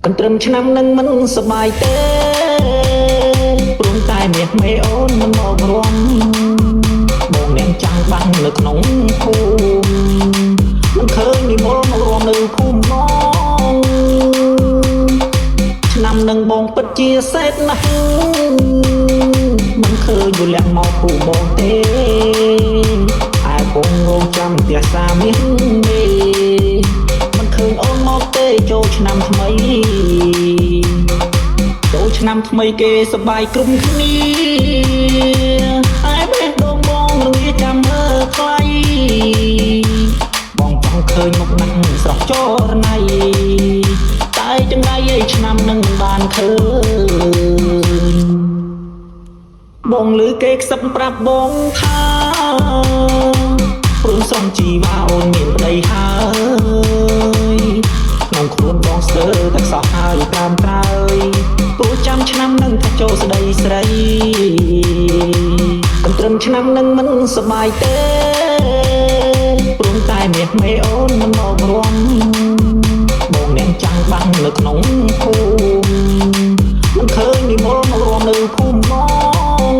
កន្ទ្រឹមឆ្នាំនឹងមិនសប្បាយទេព្រមតែមាសមេអូនមិនមករំបងអ្នកចាំងបាំងនៅក្នុងភូមិមិនឃើញនិមលមករំនៅភូមិបងឆ្នាំនឹងបងពិតជាសេតណាស់មិនឃើញយល់លាក់មកភូមិបងទេឯបងងងចាំផ្ទះសាមាសទេមិនឃើញអូនមកទេចូលឆ្នាំថ្មីចូលឆ្នាំថ្មីគេសប្បាយគ្រប់គ្នាឯបេះដូងបងរងាចាំមើលថ្លៃបងចង់ឃើញមុខណាស់ស្រស់ចរណៃតែចង្រៃឯឆ្នាំនឹងបានឃើញបងលឺគេខ្សឹបប្រាប់បងថាព្រោះសំជីវ៉ាអូនមានប្តីហើយក្នុងខ្លួនបងស្ទើរតែខ្សោះហើយតាមក្រោយព្រោះចាំឆ្នាំនឹងថាចូលស្ដីស្រីកន្ទ្រឹមឆ្នាំនឹងមិនសប្បាយទេព្រមតែមាសមេអូនមិនមករំបងអ្នកចាំងបាំងនៅក្នុងភូមិមិនឃើញនិមលមករំនៅភូមិបង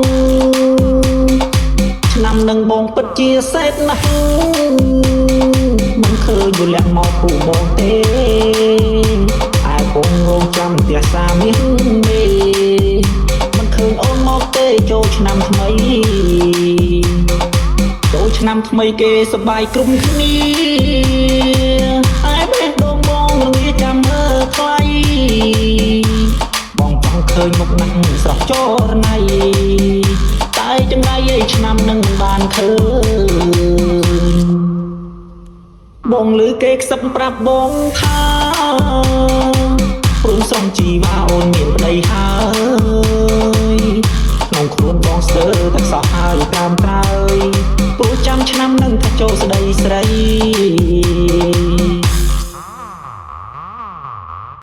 ឆ្នាំនឹងបងពិតជាសេតណាស់មិនឃើញយល់លាក់មកភូមិបងទេឯបងងងចាំផ្ទះសាមាសទេមិនឃើញអូនមកទេចូលឆ្នាំថ្មីចូលឆ្នាំថ្មីគេសប្បាយគ្រប់គ្នាឯបេះដូងបងរងាចាំមើលថ្លៃបងចង់ឃើញមុខណាស់ស្រស់ចរណៃតែចង្រៃឯឆ្នាំនឹងបានឃើញបងលឺគេខ្សឹបប្រាប់បងថាព្រោះសំជីវ៉ាអូនមានប្តីហើយក្នុងខ្លួនបងស្ទើរតែខ្សោះហើយតាមក្រោយព្រោះចាំឆ្នាំនឹងថាចូលស្ដីស្រី